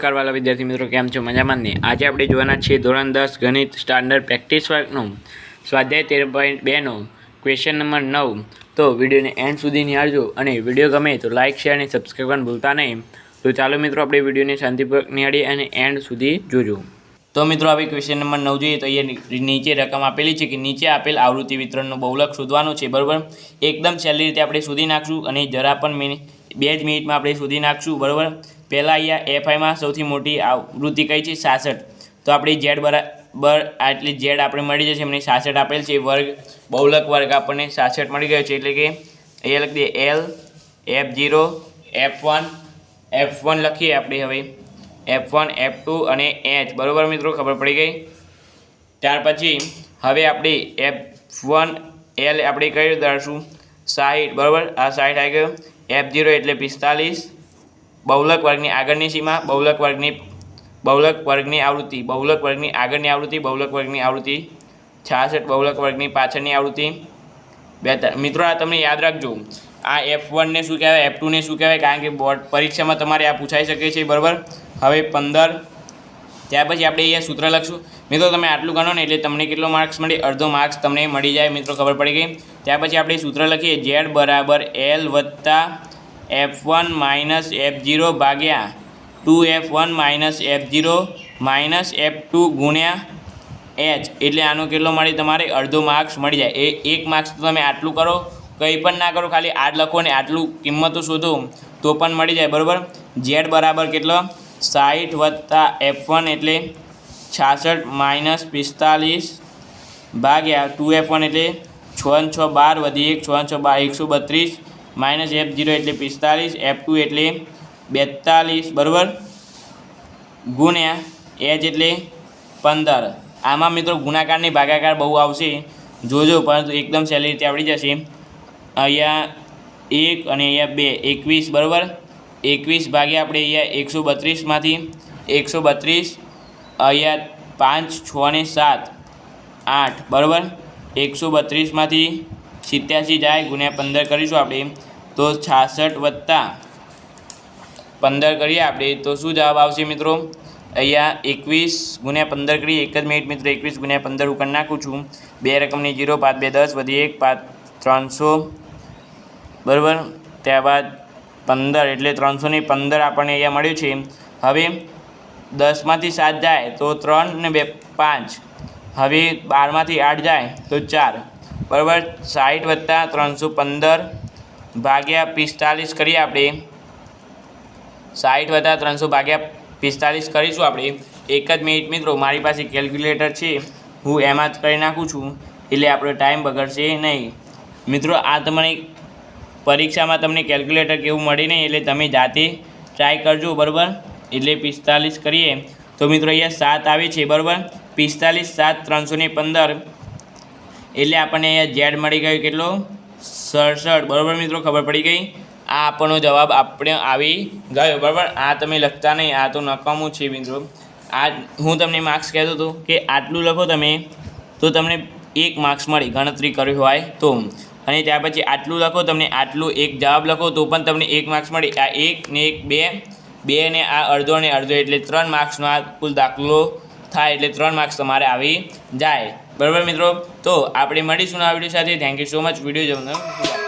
નમસ્કાર વાલા વિદ્યાર્થી મિત્રો, કેમ છો? મજામાં ને? આજે આપણે જોવાના છીએ ધોરણ 10 ગણિત સ્ટાન્ડર્ડ પ્રેક્ટિસ વર્કનો સ્વાધ્યાય 13.2 નો ક્વેશ્ચન નંબર 9. તો વિડીયોને એન્ડ સુધી નિહાળજો અને વિડીયો ગમે તો લાઇક, શેર અને સબસ્ક્રાઈબ કરવાનું ભૂલતા નહીં. તો ચાલો મિત્રો આપણે વિડીયોને શાંતિપૂર્વક નિહાળીએ અને એન્ડ સુધી જોજો. તો મિત્રો હવે ક્વેશ્ચન નંબર 9 જોઈએ તો અહીંયા નીચે રકમ આપેલી છે કે નીચે આપેલ આવૃત્તિ વિતરણનો બહુલક શોધવાનું છે, બરાબર. એકદમ સહેલી રીતે આપણે શોધી નાખશું અને જરા પણ 2 જ મિનિટમાં આપણે શોધી નાખશું, બરાબર. પહેલાં અહીંયા એફઆઈમાં સૌથી મોટી આવૃત્તિ કઈ છે? 66. તો આપણી ઝેડ બરાબર આટલી ઝેડ આપણે મળી જશે, એમને 66 આપેલ છે. વર્ગ બહુલક વર્ગ આપણને 66 મળી ગયો છે, એટલે કે અહીંયા લખી દઈએ એલ F0 F1 લખીએ આપણે હવે F1 F2 અને H, બરાબર મિત્રો, ખબર પડી ગઈ. ત્યાર પછી હવે આપણે F1 L આપણે કઈ દર્શું 60, બરાબર. આ 60 આવી ગયો. F0 એટલે 45. બહુલક વર્ગની આગળની સીમા, બહુલક વર્ગની આવૃત્તિ, બહુલક વર્ગની આગળની આવૃત્તિ, બહુલક વર્ગની આવૃત્તિ 66, બહુલક વર્ગની પાછળની આવૃત્તિ 42. મિત્રો આ તમને યાદ રાખજો, આ F1 ને શું કહેવાય, F2 ને શું કહેવાય, કારણ કે બોર્ડ પરીક્ષામાં તમારે આ પૂછાઈ શકે છે, બરાબર. હવે 15. ત્યાર પછી આપણે અહીંયા સૂત્ર લખશું. મિત્રો તમે આટલું ગણો ને એટલે તમને કેટલો માર્ક્સ મળે? અડધો માર્ક્સ તમને મળી જાય. મિત્રો ખબર પડી ગઈ. ત્યાર પછી આપણે સૂત્ર લખીએ Z બરાબર L વત્તા F1 માઇનસ F0 ભાગ્યા 2F1 minus F0 minus F2 ગુણ્યા H, એટલે આનો કેટલો મળે? તમારે અડધો માર્ક્સ મળી જાય. એક માર્ક્સ તો તમે આટલું કરો, કંઈ પણ ના કરો, ખાલી આટ લખો ને આટલું કિંમતો શોધો તો પણ મળી જાય, બરાબર. Z બરાબર કેટલો? 60 વત્તા F1 એટલે 66 માઇનસ 45 ભાગ્યા 2F1 એટલે 6 6 12 વધી 1 6 6 12 132 માઇનસ F0 એટલે 45, F2 એટલે 42, બરાબર, ગુણ્યા H એટલે 15. આમાં મિત્રો ગુણાકારની ભાગાકાર બહુ આવશે, જોજો, પરંતુ એકદમ સહેલી રીતે આવડી જશે. અહીંયા 1 અને અહીંયા 2 21, બરાબર. 21 ભાગ્યા આપણે અહીંયા 132માંથી 132, અહીંયા 5 6 ને 7 8, બરાબર. 132માંથી 87 જાય, ગુણ્યા 15 કરીશું આપણે તો 66 વત્તા 15 કરીએ આપણે તો શું જવાબ આવશે મિત્રો? અહીંયા 21 ગુણ્યા 15 કરીએ. એક જ મિનિટ મિત્રો, 21 ગુણ્યા 15 હું કરી નાખું છું. 2 રકમની 0, 5 2 10 વધી 1 5 300, બરાબર. ત્યારબાદ 15 એટલે 315 આપણને અહીંયા મળ્યું છે. હવે 10માંથી 7 જાય તો 3 ને 2 5. હવે 12માંથી 8 જાય તો 4, બરાબર. 60 વત્તા 315 ભાગ્યા 45 કરીએ આપણે. 60 વત્તા 300 ભાગ્યા 45 કરીશું આપણે. એક જ મિનિટ મિત્રો, મારી પાસે કેલ્ક્યુલેટર છે, હું એમાં જ કરી નાખું છું, એટલે આપણો ટાઈમ બગડશે નહીં. મિત્રો આ તમને પરીક્ષામાં તમને કેલ્ક્યુલેટર કેવું મળે નહીં, એટલે તમે જાતે ટ્રાય કરજો, બરાબર. એટલે 45 કરીએ તો મિત્રો અહીંયા 7 આવે છે, બરાબર. 45 7 315 એટલે આપણને અહીંયા ઝેડ મળી ગયો કેટલો? 67, બરાબર મિત્રો, ખબર પડી ગઈ. આ આપણનો જવાબ આપણે આવી ગયો, બરાબર. આ તમે લખતા નહીં, આ તો નકામું છે મિત્રો. આ હું તમને માર્ક્સ કહેતો હતો કે આટલું લખો તમે તો તમને 1 માર્ક્સ મળે, ગણતરી કરી હોય તો. અને ત્યાર પછી આટલું લખો, તમને આટલું એક જવાબ લખો તો પણ તમને 1 માર્ક્સ મળે. આ 1 ને 1 2 ને આ અડધો ને અડધો એટલે 3 માર્ક્સનો આ કુલ દાખલો થાય, એટલે 3 માર્ક્સ તમારે આવી જાય, બરાબર મિત્રો. તો આપણે મળીશું આ વિડીયો સાથે. Thank you so much. Video જોવાનું.